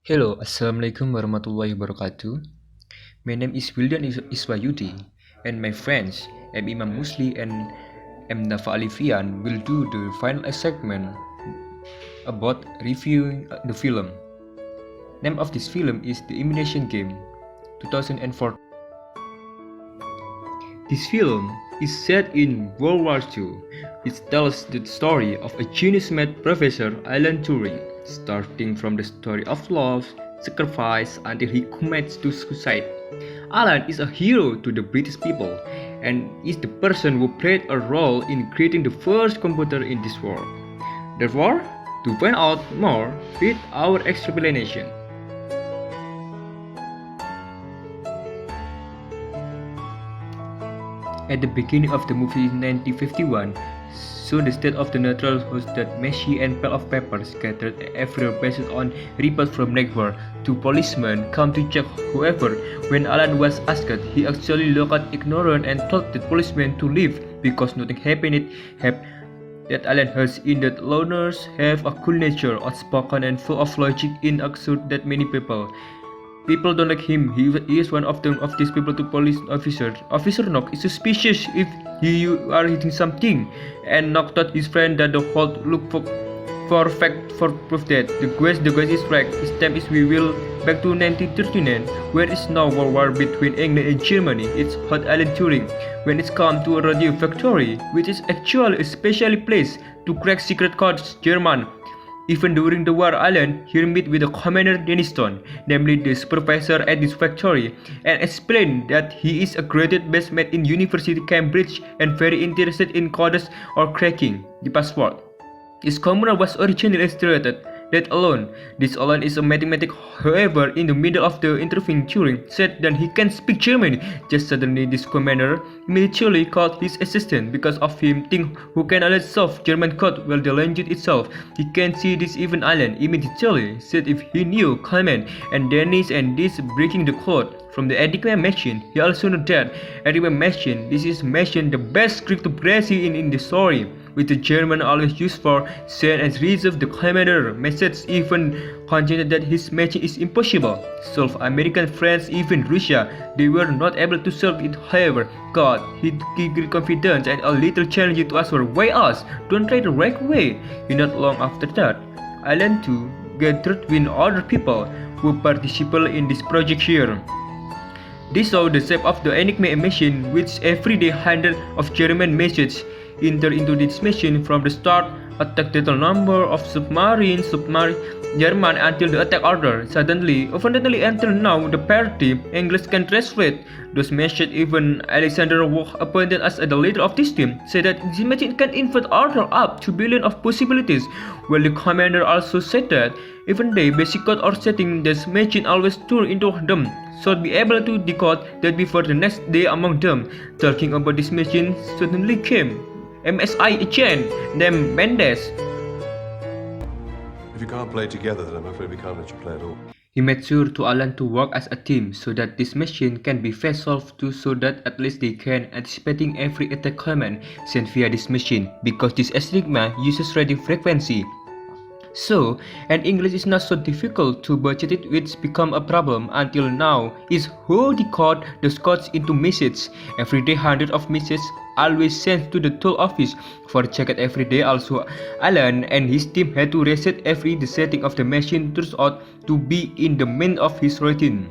Hello, Assalamualaikum warahmatullahi wabarakatuh. My name is Wildan Iswahyudi, and my friends, Imam Muslich and Dafa Alifian will do the final assignment about reviewing the film. Name of this film is The Immitation Game, 2004. This film is set in World War II, which tells the story of a genius math professor Alan Turing, starting from the story of love, sacrifice until he commits to suicide. Alan is a hero to the British people and is the person who played a role in creating the first computer in this world. Therefore, to find out more, read our explanation. At the beginning of the movie in 1951, so the state of the neutral was that messy and pile of papers scattered everywhere based on reports from neighbors. Two policemen come to check whoever. When Alan was asked, he actually looked ignorant and told the policeman to leave because nothing happened. That Alan has in that loners have a cool nature, outspoken and full of logic in absurd that many people. People don't like him. He is one of these people to police officer. Officer Knock is suspicious if you are hitting something, and Knock told his friend that the whole look for fact for proof that the guest is right. This time is we will back to 1939, where is now World War between England and Germany. It's hot Alan Turing when it's come to a radio factory, which is actually a special place to crack secret codes German. Even during the war, Alan here meet with the Commander Denniston, namely the supervisor at this factory, and explained that he is a graduate base mate in University Cambridge and very interested in codes or cracking the password. His commander was originally illustrated, let alone. This alone is a mathematic. However, in the middle of the interviewing, Turing said that he can speak German. Just suddenly, this commander immediately called his assistant because of him think who can only solve German code while the language itself. He can see this even Alan immediately said if he knew Clement and Dennis and this breaking the code from the Enigma machine. He also knew that Enigma machine, this is machine the best cryptography in the story, with the German always used for send and receive the commander message, even contended that his machine is impossible. Solve American, France, even Russia, they were not able to solve it. However, God, he gave great confidence and a little challenge to us for why us don't try the right way. Not long after that, Alan too gathered with other people who participated in this project here. They saw the shape of the Enigma machine, which every day hundreds of German messages enter into this machine from the start, attack total number of submarines German until the attack order. Suddenly, unfortunately until now, the party English can translate those messages. Even Alexander Walk, appointed as the leader of this team, said that this machine can invert order up to billion of possibilities, while the commander also said that even the basic code or setting this machine always turn into them should be able to decode that before the next day among them. Talking about this machine suddenly came MSI agent named Mendes. If you can't play together, then I'm afraid we can't let you play at all. He made sure to Alan to work as a team so that this machine can be fast solved too, so that at least they can anticipating every attack command sent via this machine, because this Assigment uses radio frequency. So, and English is not so difficult to budget it, which become a problem until now is how decode those codes into messages. Every day hundreds of messages always sent to the tool office for checked every day. Also, Alan and his team had to reset every the setting of the machine turns out to be in the main of his routine.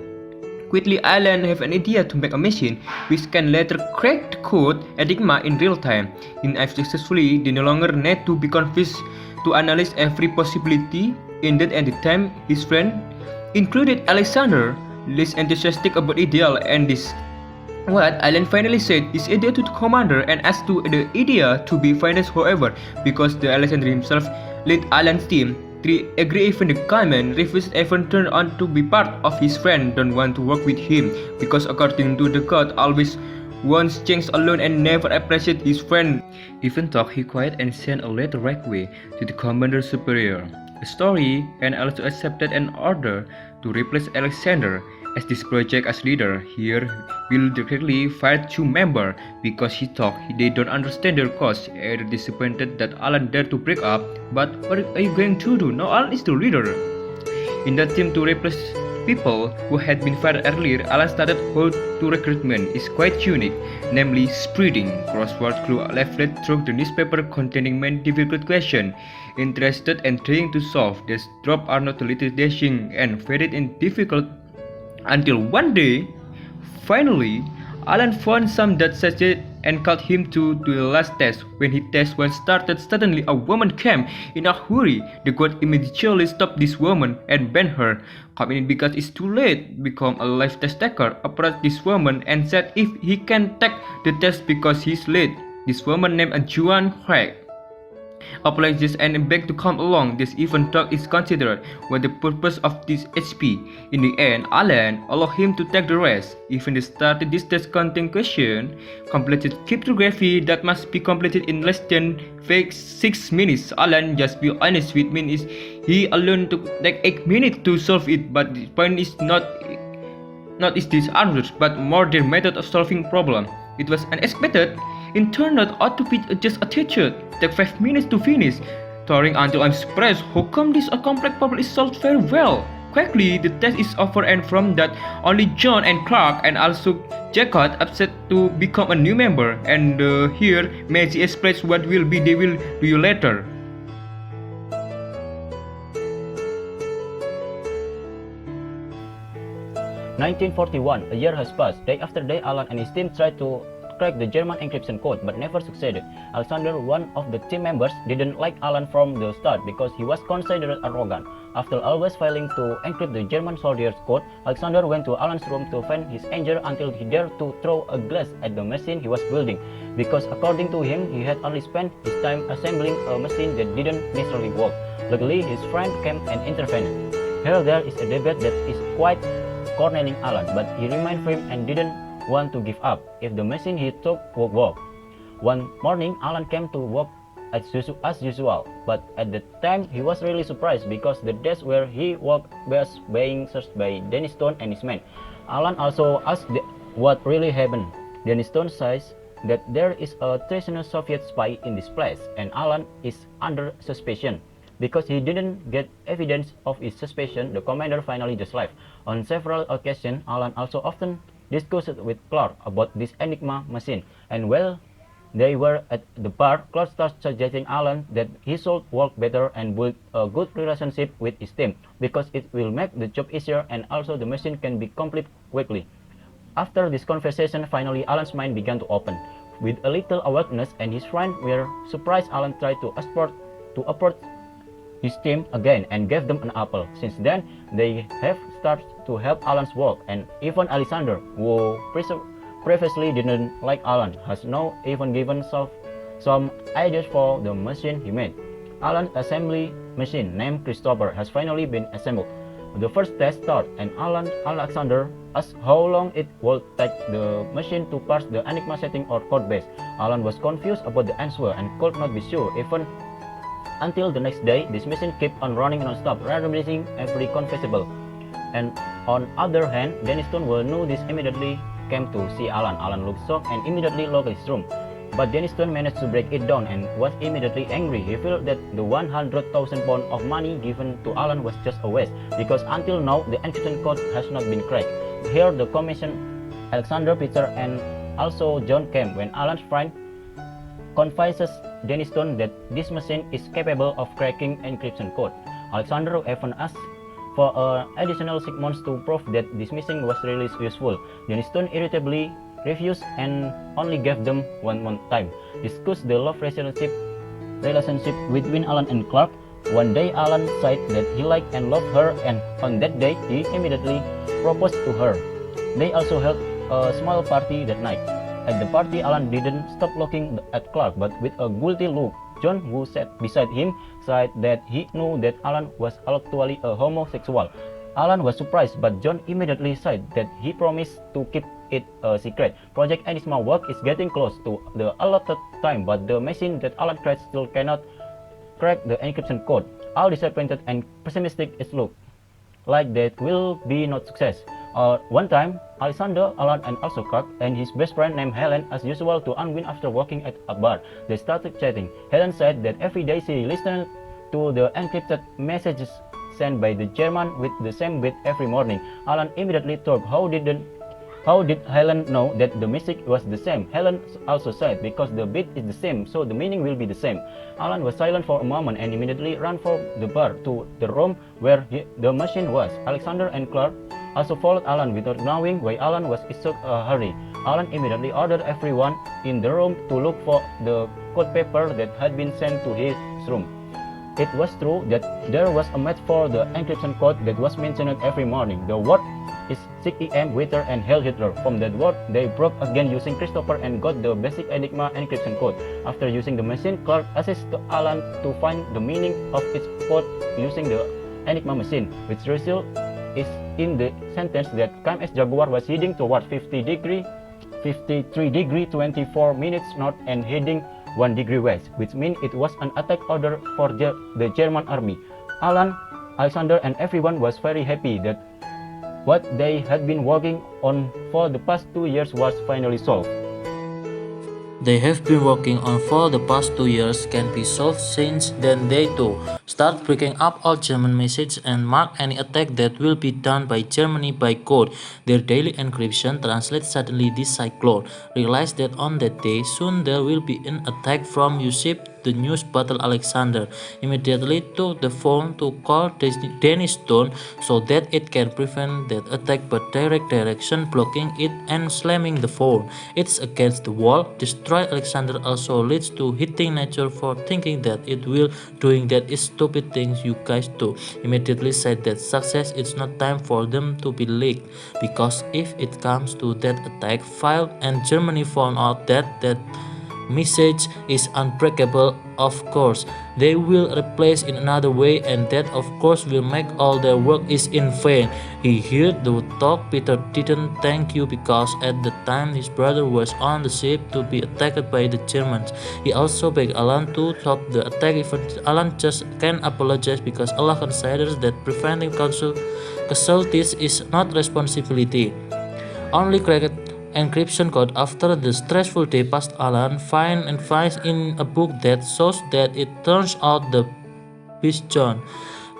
Quickly, Alan have an idea to make a machine which can later crack the code Enigma in real time. If successfully, they no longer need to be confused to analyze every possibility. In that and the time, his friend, included Alexander, less enthusiastic about ideal and this. What Alan finally said his idea to the commander and asked to the idea to be financed. However, because the Alexander himself led Alan's team, they agree even the gunman refused even turned on to be part of his friend don't want to work with him because according to the code always wants change alone and never appreciate his friend. Even though he quiet and sent a letter right away to the commander superior. A story and also accepted an order to replace Alexander as this project as leader. Here will directly fire two members because he thought they don't understand their cause. Either disappointed that Alan dared to break up, but what are you going to do? Now Alan is the leader. In the team to replace people who had been fired earlier, Alan started how to recruitment is quite unique, namely spreading crossword clue leaflet through the newspaper containing many difficult questions. Interested and trying to solve, these drops are not a little dashing and very difficult until one day, finally, Alan found some that suggested and called him to do the last test. When his test was started, suddenly a woman came in a hurry. The god immediately stopped this woman and banned her. Coming in because it's too late, become a live test taker, approached this woman and said if he can take the test because he's late. This woman named Juan Craig apologizes and begged to come along. This even talk is considered what the purpose of this HP. In the end, Alan allowed him to take the rest. Even the started this test contain question completed cryptography that must be completed in less than 6 minutes. Alan, just be honest with me, is he alone took like 8 minutes to solve it, but the point is not is this answers, but more their method of solving problem. It was unexpected. It turned out to be just a teacher. Take 5 minutes to finish. Touring until I'm surprised how come this a complex problem is solved very well. Quickly, the test is over and from that only John and Clark and also Jacquard upset to become a new member. And here, Maggie explains what will be they will do later. "1941, a year has passed. Day after day, Alan and his team tried to crack the German encryption code but never succeeded. Alexander, one of the team members, didn't like Alan from the start because he was considered arrogant. After always failing to encrypt the German soldiers' code, Alexander went to Alan's room to vent his anger until he dared to throw a glass at the machine he was building, because according to him, he had only spent his time assembling a machine that didn't necessarily work. Luckily, his friend came and intervened. Here there is a debate that is quite cornering Alan, but he remained firm and didn't want to give up if the machine he took would work. One morning, Alan came to work as usual, but at the time he was really surprised because the desk where he worked was being searched by Dennis Stone and his men. Alan also asked what really happened. Dennis Stone says that there is a treasonous Soviet spy in this place, and Alan is under suspicion. Because he didn't get evidence of his suspicion, the commander finally just left. On several occasions, Alan also often discussed with Clark about this Enigma machine, and while they were at the bar, Clark starts suggesting Alan that he should work better and build a good relationship with his team, because it will make the job easier and also the machine can be complete quickly. After this conversation, finally Alan's mind began to open. With a little awareness and his friend were surprised, Alan tried to approach his team again and gave them an apple. Since then, they have started to help Alan's work, and even Alexander, who previously didn't like Alan, has now even given some ideas for the machine he made. Alan's assembly machine, named Christopher, has finally been assembled. The first test started, and Alexander asked how long it would take the machine to parse the Enigma setting or code base. Alan was confused about the answer and could not be sure even until the next day. This machine kept on running non-stop, randomizing every conceivable. And on other hand, Dennis Stone knew this immediately came to see Alan. Alan looked shocked and immediately locked his room. But Dennis Stone managed to break it down and was immediately angry. He felt that the 100,000 pounds of money given to Alan was just a waste, because until now the encryption code has not been cracked. Here the commission Alexander, Peter, and also John came when Alan's friend confides Dennis Stone that this machine is capable of cracking encryption code. Alexander even asked for additional 6 months to prove that this machine was really useful. Dennis Stone irritably refused and only gave them 1 month time. Discuss the love relationship between Alan and Clark. One day Alan said that he liked and loved her, and on that day he immediately proposed to her. They also held a small party that night. At the party, Alan didn't stop looking at Clark, but with a guilty look. John, who sat beside him, said that he knew that Alan was actually a homosexual. Alan was surprised, but John immediately said that he promised to keep it a secret. Project Enigma work is getting close to the allotted time, but the machine that Alan created still cannot crack the encryption code. All disappointed and pessimistic it looked like that will be not success. One time, Alexander, Alan, and also Clark and his best friend named Helen, as usual, to unwind after working at a bar. They started chatting. Helen said that every day she listened to the encrypted messages sent by the German with the same beat every morning. Alan immediately thought, how did Helen know that the message was the same? Helen also said, because the beat is the same, so the meaning will be the same. Alan was silent for a moment and immediately ran for the bar to the room where the machine was. Alexander and Clark also followed Alan without knowing why Alan was in such a hurry. Alan immediately ordered everyone in the room to look for the code paper that had been sent to his room. It was true that there was a match for the encryption code that was mentioned every morning. The word is 6 a.m. Waiter and Heil Hitler. From that word, they broke again using Christopher and got the basic Enigma encryption code. After using the machine, Clark assisted Alan to find the meaning of its code using the Enigma machine, which result is in the sentence that KMS Jaguar was heading toward 53 degree 24 minutes north and heading 1 degree west, which means it was an attack order for the German army. Alan, Alexander and everyone was very happy that what they had been working on for the past 2 years was finally solved. They have been working on for the past 2 years can be solved since then they too start breaking up all German messages and mark any attack that will be done by Germany by code. Their daily encryption translates suddenly this cyclone. Realize that on that day soon there will be an attack from you ship the news battle Alexander immediately took the phone to call Dennis Stone so that it can prevent that attack but direct direction blocking it and slamming the phone. It's against the wall. Destroy Alexander also leads to hitting nature for thinking that it will doing that is stupid things you guys do. Immediately said that success it's not time for them to be leaked because if it comes to that attack file and Germany found out that message is unbreakable, of course they will replace in another way and that of course will make all their work is in vain. He heard the talk. Peter didn't thank you because at the time his brother was on the ship to be attacked by the Germans. He also begged Alan to stop the attack. Even Alan just can apologize because Allah considers that preventing casualties is not responsibility. Only correct encryption code after the stressful day passed. Alan finds in a book that shows that it turns out the beast John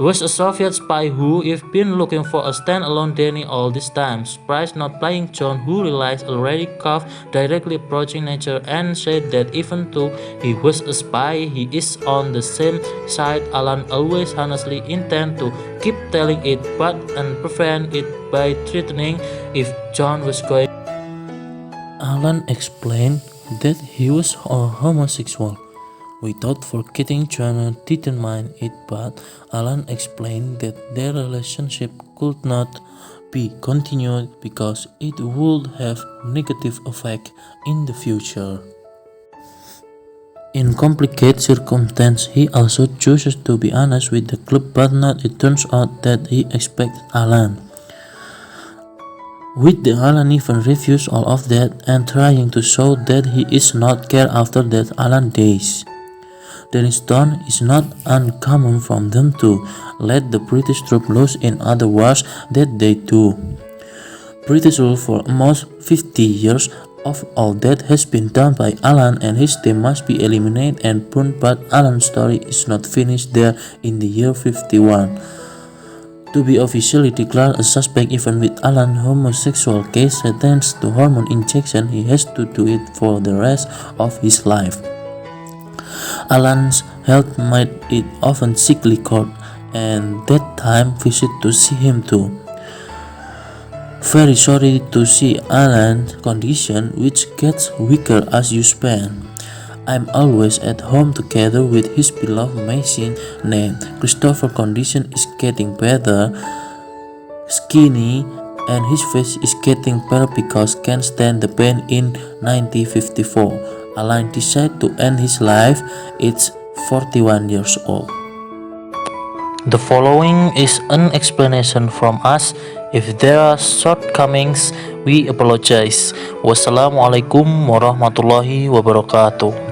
was a Soviet spy who if been looking for a standalone Danny all this time. Surprised not playing John, who realized already coughed directly approaching nature and said that even though he was a spy, he is on the same side. Alan always honestly intend to keep telling it but and prevent it by threatening if John was going. Alan explained that he was a homosexual. Without forgetting Joanna didn't mind it, but Alan explained that their relationship could not be continued because it would have negative effect in the future. In complicated circumstances, he also chooses to be honest with the club, but not. It turns out that he expected Alan. With the Alan even refused all of that and trying to show that he is not care after that Alan dies. Dennis Stone is not uncommon from them to let the British troops loose, in other words that they do. British rule for almost 50 years of all that has been done by Alan and his team must be eliminated and burned, but Alan's story is not finished there in the year 51. To be officially declared a suspect even with Alan's homosexual case sentenced to hormone injection, he has to do it for the rest of his life. Alan's health made it often sickly court and that time visit to see him too. Very sorry to see Alan's condition which gets weaker as you spend. I'm always at home together with his beloved machine named Christopher. Condition is getting better, skinny, and his face is getting pale because can't stand the pain. In 1954, Alan decided to end his life. It's 41 years old. The following is an explanation from us. If there are shortcomings, we apologize. Wassalamualaikum warahmatullahi wabarakatuh.